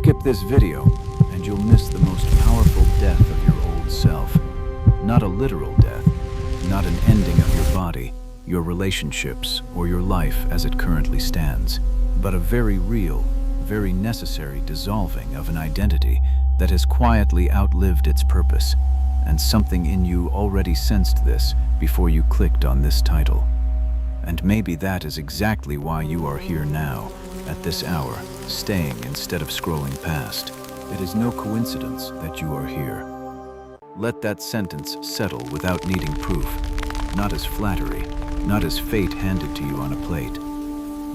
Skip this video, and you'll miss the most powerful death of your old self. Not a literal death, not an ending of your body, your relationships, or your life as it currently stands, but a very real, very necessary dissolving of an identity that has quietly outlived its purpose. And something in you already sensed this before you clicked on this title. And maybe that is exactly why you are here now, at this hour, staying instead of scrolling past. It is no coincidence that you are here. Let that sentence settle without needing proof, not as flattery, not as fate handed to you on a plate,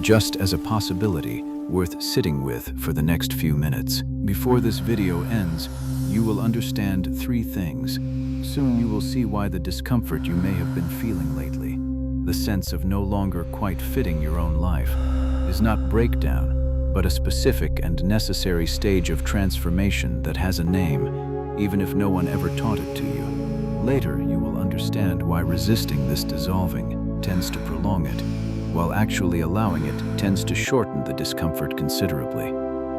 just as a possibility worth sitting with for the next few minutes. Before this video ends, you will understand three things. Soon you will see why the discomfort you may have been feeling lately, the sense of no longer quite fitting your own life, is not breakdown, but a specific and necessary stage of transformation that has a name, even if no one ever taught it to you. Later, you will understand why resisting this dissolving tends to prolong it, while actually allowing it tends to shorten the discomfort considerably.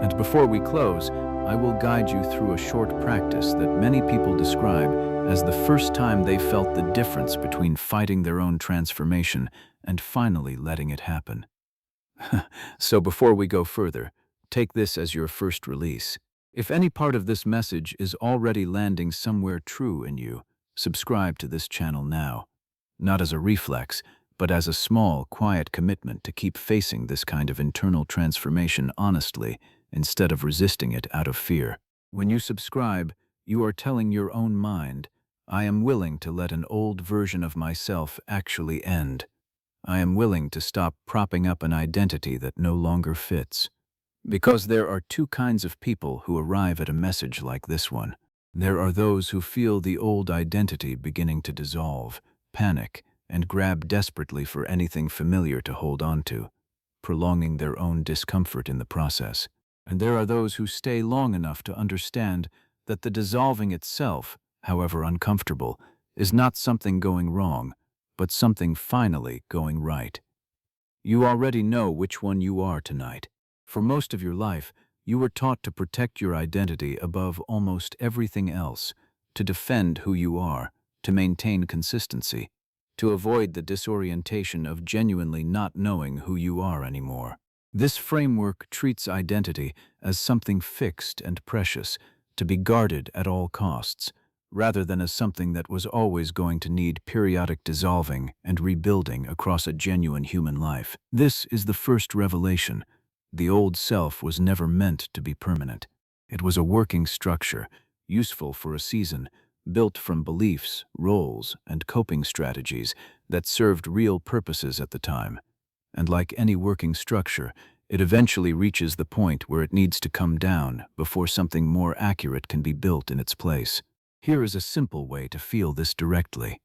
And before we close, I will guide you through a short practice that many people describe as the first time they felt the difference between fighting their own transformation and finally letting it happen. So before we go further, take this as your first release. If any part of this message is already landing somewhere true in you, subscribe to this channel now. Not as a reflex, but as a small, quiet commitment to keep facing this kind of internal transformation honestly, instead of resisting it out of fear. When you subscribe, you are telling your own mind, I am willing to let an old version of myself actually end. I am willing to stop propping up an identity that no longer fits. Because there are two kinds of people who arrive at a message like this one. There are those who feel the old identity beginning to dissolve, panic, and grab desperately for anything familiar to hold on to, prolonging their own discomfort in the process. And there are those who stay long enough to understand that the dissolving itself, however uncomfortable, is not something going wrong, but something finally going right. You already know which one you are tonight. For most of your life, you were taught to protect your identity above almost everything else, to defend who you are, to maintain consistency, to avoid the disorientation of genuinely not knowing who you are anymore. This framework treats identity as something fixed and precious, to be guarded at all costs, rather than as something that was always going to need periodic dissolving and rebuilding across a genuine human life. This is the first revelation. The old self was never meant to be permanent. It was a working structure, useful for a season, built from beliefs, roles, and coping strategies that served real purposes at the time. And like any working structure, it eventually reaches the point where it needs to come down before something more accurate can be built in its place. Here is a simple way to feel this directly.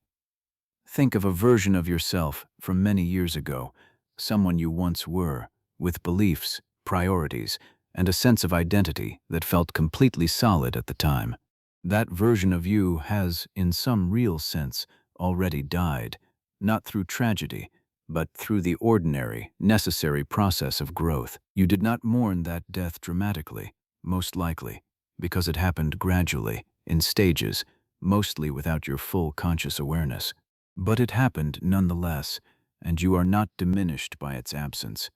Think of a version of yourself from many years ago, someone you once were, with beliefs, priorities, and a sense of identity that felt completely solid at the time. That version of you has, in some real sense, already died, not through tragedy, but through the ordinary, necessary process of growth. You did not mourn that death dramatically, most likely, because it happened gradually, in stages, mostly without your full conscious awareness. But it happened nonetheless, and you are not diminished by its absence.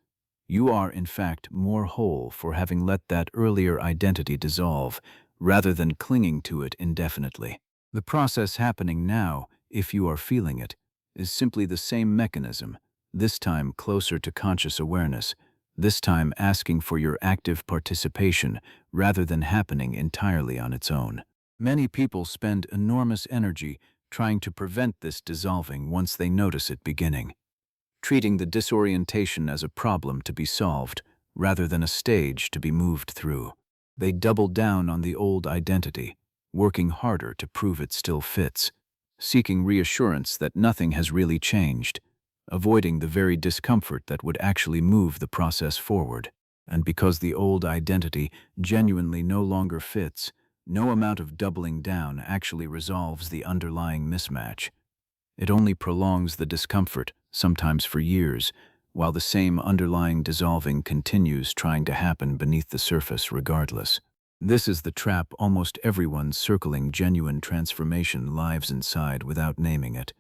You are, in fact, more whole for having let that earlier identity dissolve, rather than clinging to it indefinitely. The process happening now, if you are feeling it, is simply the same mechanism, this time closer to conscious awareness, this time asking for your active participation rather than happening entirely on its own. Many people spend enormous energy trying to prevent this dissolving once they notice it beginning, treating the disorientation as a problem to be solved rather than a stage to be moved through. They double down on the old identity, working harder to prove it still fits, seeking reassurance that nothing has really changed, avoiding the very discomfort that would actually move the process forward. And because the old identity genuinely no longer fits, no amount of doubling down actually resolves the underlying mismatch. It only prolongs the discomfort, sometimes for years, while the same underlying dissolving continues trying to happen beneath the surface regardless. This is the trap almost everyone circling genuine transformation lives inside without naming it.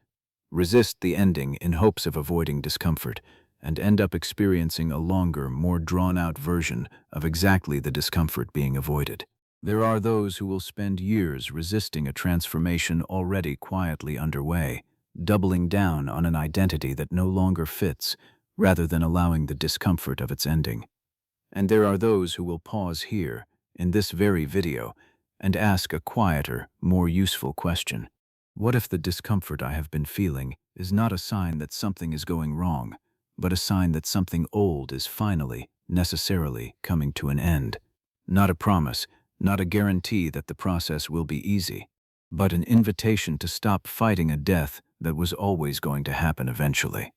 Resist the ending in hopes of avoiding discomfort, and end up experiencing a longer, more drawn-out version of exactly the discomfort being avoided. There are those who will spend years resisting a transformation already quietly underway, doubling down on an identity that no longer fits, rather than allowing the discomfort of its ending. And there are those who will pause here, in this very video, and ask a quieter, more useful question. What if the discomfort I have been feeling is not a sign that something is going wrong, but a sign that something old is finally, necessarily, coming to an end? Not a promise, not a guarantee that the process will be easy, but an invitation to stop fighting a death that was always going to happen eventually.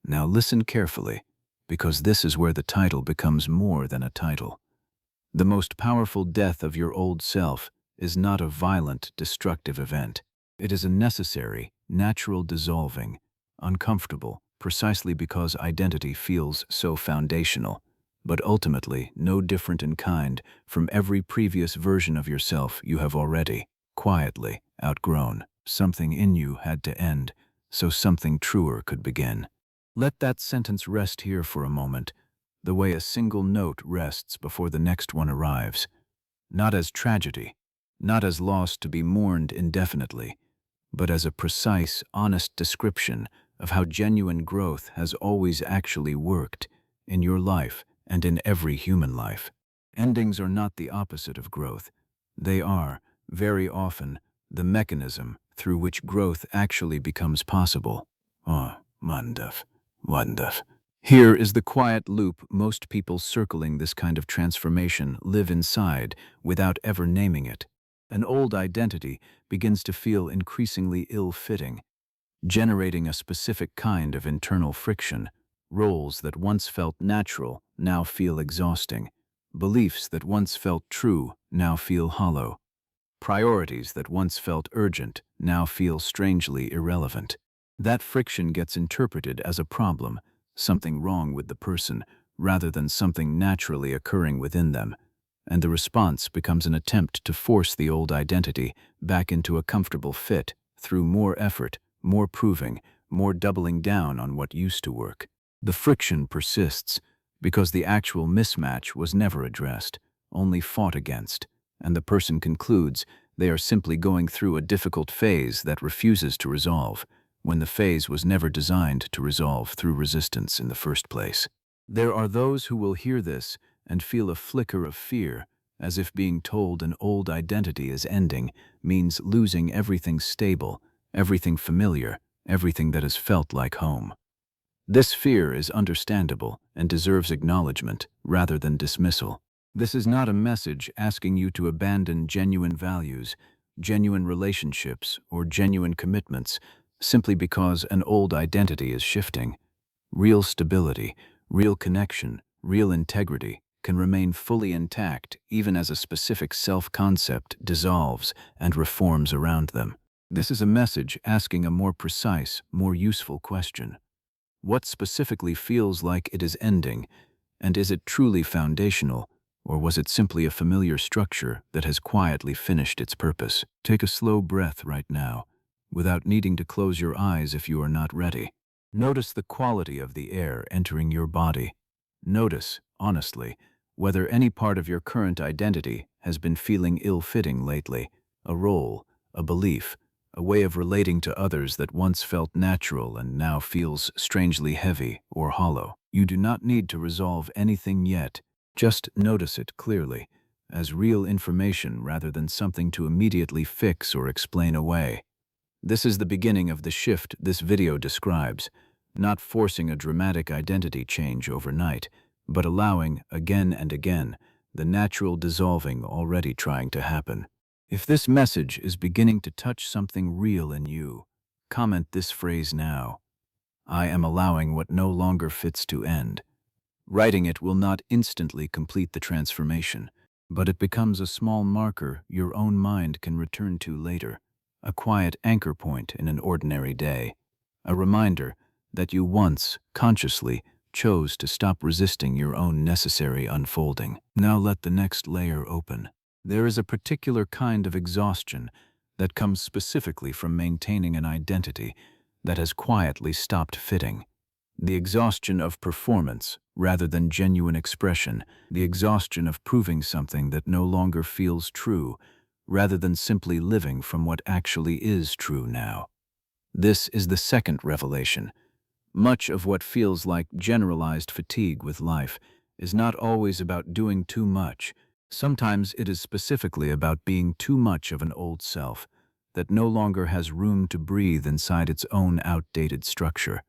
Now listen carefully, because this is where the title becomes more than a title. The most powerful death of your old self is not a violent, destructive event. It is a necessary, natural dissolving, uncomfortable, precisely because identity feels so foundational, but ultimately no different in kind from every previous version of yourself you have already, quietly, outgrown. Something in you had to end, so something truer could begin. Let that sentence rest here for a moment, the way a single note rests before the next one arrives. Not as tragedy, not as loss to be mourned indefinitely, but as a precise, honest description of how genuine growth has always actually worked in your life and in every human life. Endings are not the opposite of growth. They are, very often, the mechanism through which growth actually becomes possible. Oh, wonderful. Here is the quiet loop most people circling this kind of transformation live inside without ever naming it. An old identity begins to feel increasingly ill-fitting, generating a specific kind of internal friction. Roles that once felt natural now feel exhausting. Beliefs that once felt true now feel hollow. Priorities that once felt urgent now feel strangely irrelevant. That friction gets interpreted as a problem, something wrong with the person, rather than something naturally occurring within them, and the response becomes an attempt to force the old identity back into a comfortable fit through more effort, more proving, more doubling down on what used to work. The friction persists because the actual mismatch was never addressed, only fought against, and the person concludes they are simply going through a difficult phase that refuses to resolve, when the phase was never designed to resolve through resistance in the first place. There are those who will hear this and feel a flicker of fear, as if being told an old identity is ending means losing everything stable, everything familiar, everything that has felt like home. This fear is understandable and deserves acknowledgement rather than dismissal. This is not a message asking you to abandon genuine values, genuine relationships, or genuine commitments simply because an old identity is shifting. Real stability, real connection, real integrity can remain fully intact even as a specific self-concept dissolves and reforms around them. This is a message asking a more precise, more useful question. What specifically feels like it is ending, and is it truly foundational, or was it simply a familiar structure that has quietly finished its purpose? Take a slow breath right now, without needing to close your eyes if you are not ready. Notice the quality of the air entering your body. Notice, honestly, whether any part of your current identity has been feeling ill-fitting lately, a role, a belief, a way of relating to others that once felt natural and now feels strangely heavy or hollow. You do not need to resolve anything yet. Just notice it clearly, as real information rather than something to immediately fix or explain away. This is the beginning of the shift this video describes, not forcing a dramatic identity change overnight, but allowing, again and again, the natural dissolving already trying to happen. If this message is beginning to touch something real in you, comment this phrase now: I am allowing what no longer fits to end. Writing it will not instantly complete the transformation, but it becomes a small marker your own mind can return to later, a quiet anchor point in an ordinary day, a reminder that you once, consciously, chose to stop resisting your own necessary unfolding. Now let the next layer open. There is a particular kind of exhaustion that comes specifically from maintaining an identity that has quietly stopped fitting. The exhaustion of performance rather than genuine expression, the exhaustion of proving something that no longer feels true rather than simply living from what actually is true now. This is the second revelation. Much of what feels like generalized fatigue with life is not always about doing too much. Sometimes it is specifically about being too much of an old self that no longer has room to breathe inside its own outdated structure.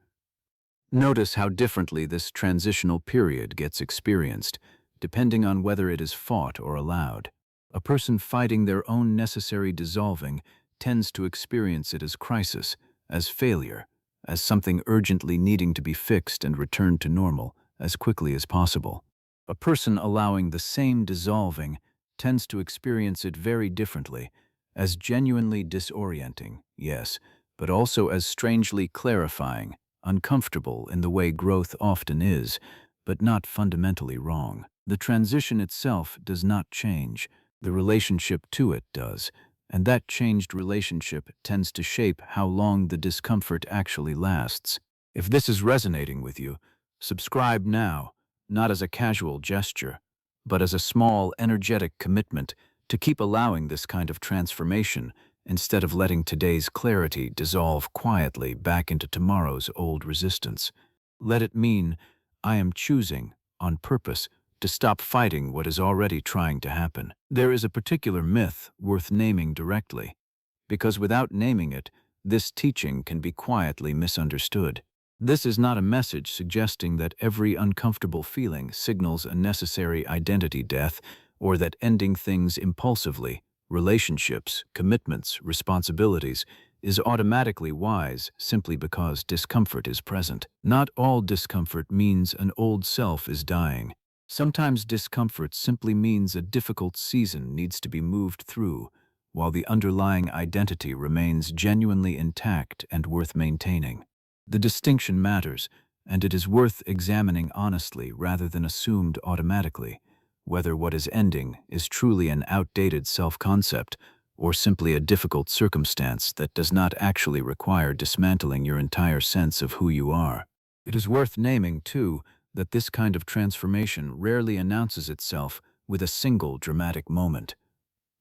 Notice how differently this transitional period gets experienced, depending on whether it is fought or allowed. A person fighting their own necessary dissolving tends to experience it as crisis, as failure, as something urgently needing to be fixed and returned to normal as quickly as possible. A person allowing the same dissolving tends to experience it very differently, as genuinely disorienting, yes, but also as strangely clarifying, uncomfortable in the way growth often is, but not fundamentally wrong. The transition itself does not change. The relationship to it does, and that changed relationship tends to shape how long the discomfort actually lasts. If this is resonating with you, subscribe now, not as a casual gesture, but as a small, energetic commitment to keep allowing this kind of transformation instead of letting today's clarity dissolve quietly back into tomorrow's old resistance. Let it mean, I am choosing, on purpose, to stop fighting what is already trying to happen. There is a particular myth worth naming directly, because without naming it, this teaching can be quietly misunderstood. This is not a message suggesting that every uncomfortable feeling signals a necessary identity death or that ending things impulsively, relationships, commitments, responsibilities, is automatically wise simply because discomfort is present. Not all discomfort means an old self is dying. Sometimes discomfort simply means a difficult season needs to be moved through, while the underlying identity remains genuinely intact and worth maintaining. The distinction matters, and it is worth examining honestly rather than assumed automatically, whether what is ending is truly an outdated self-concept or simply a difficult circumstance that does not actually require dismantling your entire sense of who you are. It is worth naming, too, that this kind of transformation rarely announces itself with a single dramatic moment.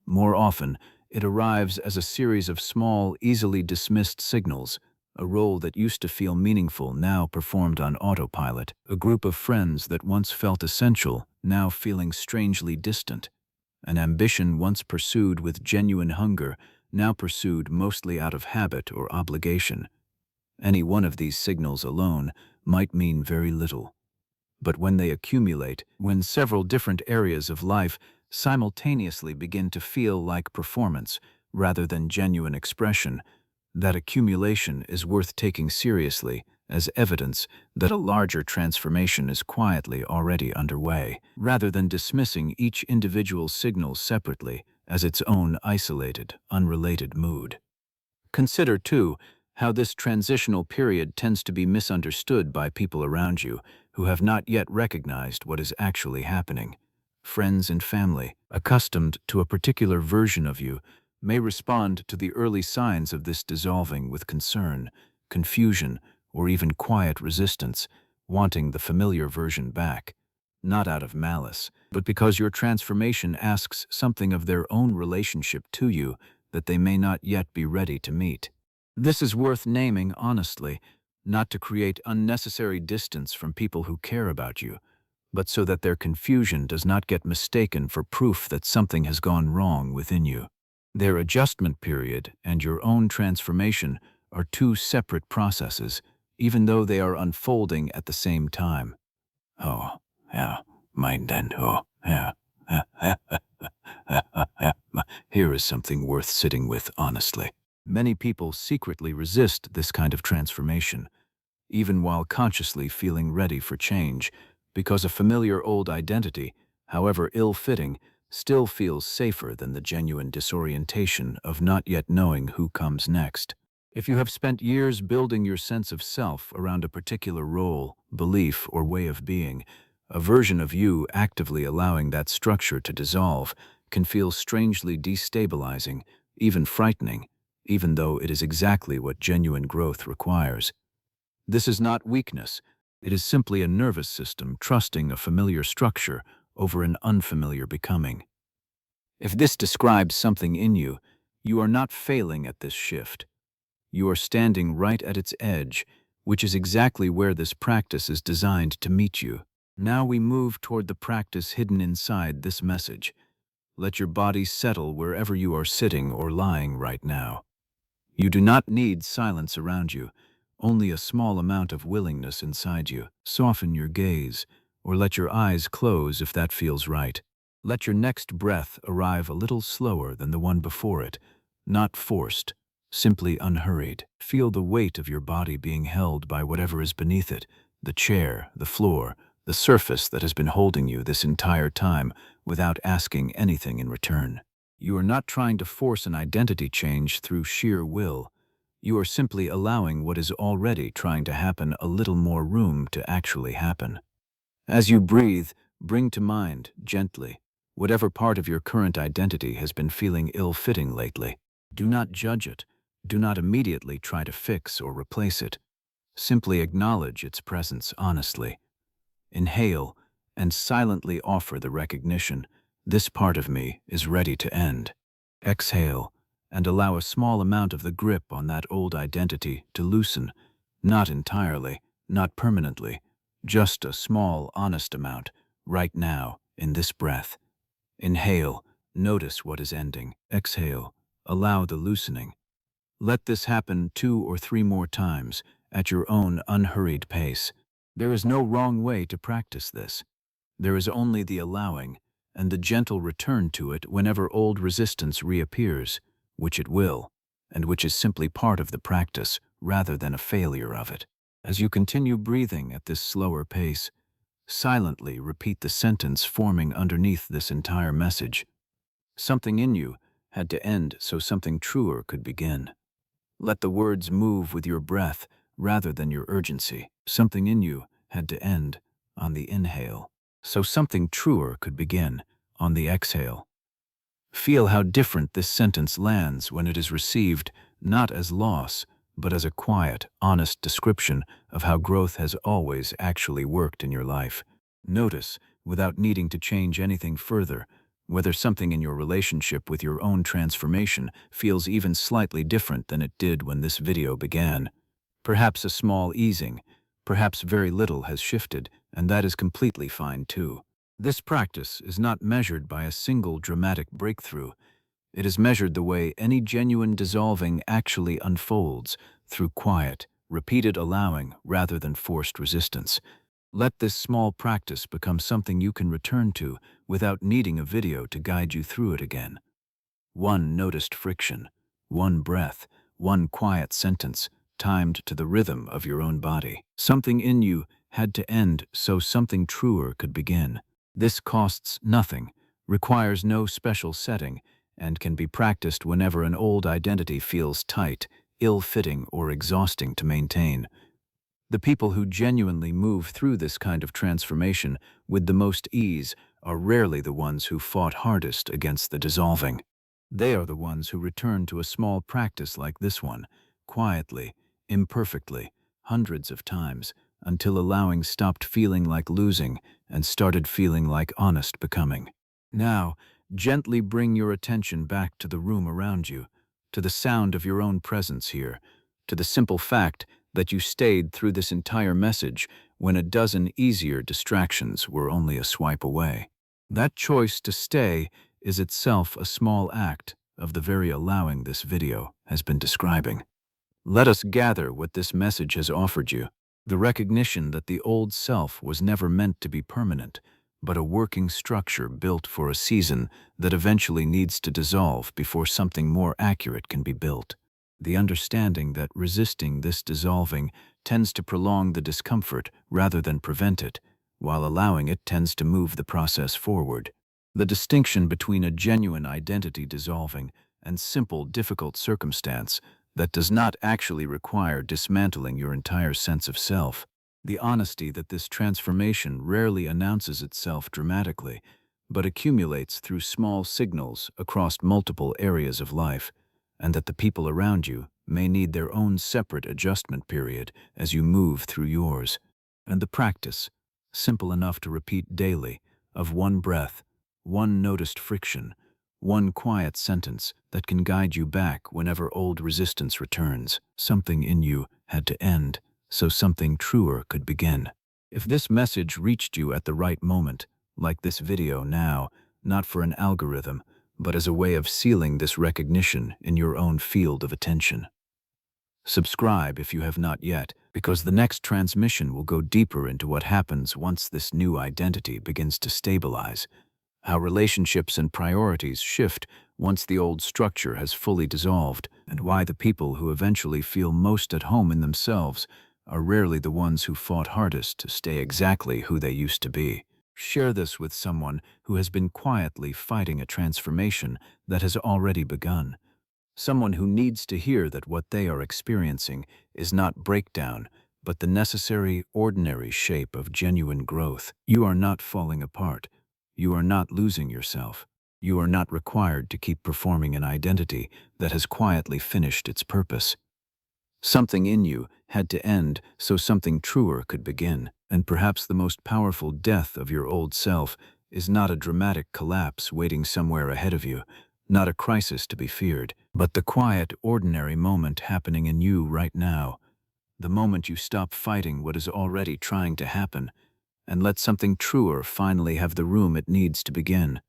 More often, it arrives as a series of small, easily dismissed signals, a role that used to feel meaningful now performed on autopilot, a group of friends that once felt essential now feeling strangely distant, an ambition once pursued with genuine hunger now pursued mostly out of habit or obligation. Any one of these signals alone might mean very little. But when they accumulate, when several different areas of life simultaneously begin to feel like performance rather than genuine expression, that accumulation is worth taking seriously as evidence that a larger transformation is quietly already underway, rather than dismissing each individual signal separately as its own isolated, unrelated mood. Consider, too, how this transitional period tends to be misunderstood by people around you who have not yet recognized what is actually happening. Friends and family, accustomed to a particular version of you, may respond to the early signs of this dissolving with concern, confusion, or even quiet resistance, wanting the familiar version back, not out of malice, but because your transformation asks something of their own relationship to you that they may not yet be ready to meet. This is worth naming honestly, not to create unnecessary distance from people who care about you, but so that their confusion does not get mistaken for proof that something has gone wrong within you. Their adjustment period and your own transformation are two separate processes, even though they are unfolding at the same time. Oh, yeah, mind and oh, yeah. Here is something worth sitting with honestly. Many people secretly resist this kind of transformation, even while consciously feeling ready for change, because a familiar old identity, however ill-fitting, still feels safer than the genuine disorientation of not yet knowing who comes next. If you have spent years building your sense of self around a particular role, belief, or way of being, a version of you actively allowing that structure to dissolve can feel strangely destabilizing, even frightening, even though it is exactly what genuine growth requires. This is not weakness. It is simply a nervous system trusting a familiar structure over an unfamiliar becoming. If this describes something in you, you are not failing at this shift. You are standing right at its edge, which is exactly where this practice is designed to meet you. Now we move toward the practice hidden inside this message. Let your body settle wherever you are sitting or lying right now. You do not need silence around you, only a small amount of willingness inside you. Soften your gaze, or let your eyes close if that feels right. Let your next breath arrive a little slower than the one before it, not forced, simply unhurried. Feel the weight of your body being held by whatever is beneath it, the chair, the floor, the surface that has been holding you this entire time without asking anything in return. You are not trying to force an identity change through sheer will. You are simply allowing what is already trying to happen a little more room to actually happen. As you breathe, bring to mind, gently, whatever part of your current identity has been feeling ill-fitting lately. Do not judge it. Do not immediately try to fix or replace it. Simply acknowledge its presence honestly. Inhale and silently offer the recognition, this part of me is ready to end. Exhale and allow a small amount of the grip on that old identity to loosen, not entirely, not permanently, just a small, honest amount, right now, in this breath. Inhale, notice what is ending. Exhale, allow the loosening. Let this happen 2 or 3 more times, at your own unhurried pace. There is no wrong way to practice this. There is only the allowing and the gentle return to it whenever old resistance reappears, which it will, and which is simply part of the practice rather than a failure of it. As you continue breathing at this slower pace, silently repeat the sentence forming underneath this entire message. Something in you had to end so something truer could begin. Let the words move with your breath rather than your urgency. Something in you had to end on the inhale, so something truer could begin on the exhale. Feel how different this sentence lands when it is received not as loss, but as a quiet, honest description of how growth has always actually worked in your life. Notice, without needing to change anything further, whether something in your relationship with your own transformation feels even slightly different than it did when this video began. Perhaps a small easing, perhaps very little has shifted, and that is completely fine too. This practice is not measured by a single dramatic breakthrough. It is measured the way any genuine dissolving actually unfolds, through quiet, repeated allowing rather than forced resistance. Let this small practice become something you can return to without needing a video to guide you through it again. One noticed friction, one breath, one quiet sentence, timed to the rhythm of your own body. Something in you had to end so something truer could begin. This costs nothing, requires no special setting, and can be practiced whenever an old identity feels tight, ill-fitting, or exhausting to maintain. The people who genuinely move through this kind of transformation with the most ease are rarely the ones who fought hardest against the dissolving. They are the ones who return to a small practice like this one, quietly, imperfectly, hundreds of times, until allowing stopped feeling like losing and started feeling like honest becoming. Now, gently bring your attention back to the room around you, to the sound of your own presence here, to the simple fact that you stayed through this entire message when a dozen easier distractions were only a swipe away. That choice to stay is itself a small act of the very allowing this video has been describing. Let us gather what this message has offered you, the recognition that the old self was never meant to be permanent, but a working structure built for a season that eventually needs to dissolve before something more accurate can be built. The understanding that resisting this dissolving tends to prolong the discomfort rather than prevent it, while allowing it tends to move the process forward. The distinction between a genuine identity dissolving and simple, difficult circumstance that does not actually require dismantling your entire sense of self. The honesty that this transformation rarely announces itself dramatically, but accumulates through small signals across multiple areas of life, and that the people around you may need their own separate adjustment period as you move through yours. And the practice, simple enough to repeat daily, of one breath, one noticed friction, one quiet sentence that can guide you back whenever old resistance returns. Something in you had to end, so something truer could begin. If this message reached you at the right moment, like this video now, not for an algorithm, but as a way of sealing this recognition in your own field of attention. Subscribe if you have not yet, because the next transmission will go deeper into what happens once this new identity begins to stabilize, how relationships and priorities shift once the old structure has fully dissolved, and why the people who eventually feel most at home in themselves are rarely the ones who fought hardest to stay exactly who they used to be. Share this with someone who has been quietly fighting a transformation that has already begun. Someone who needs to hear that what they are experiencing is not breakdown, but the necessary, ordinary shape of genuine growth. You are not falling apart. You are not losing yourself. You are not required to keep performing an identity that has quietly finished its purpose. Something in you had to end so something truer could begin, and perhaps the most powerful death of your old self is not a dramatic collapse waiting somewhere ahead of you, not a crisis to be feared, but the quiet, ordinary moment happening in you right now, the moment you stop fighting what is already trying to happen, and let something truer finally have the room it needs to begin.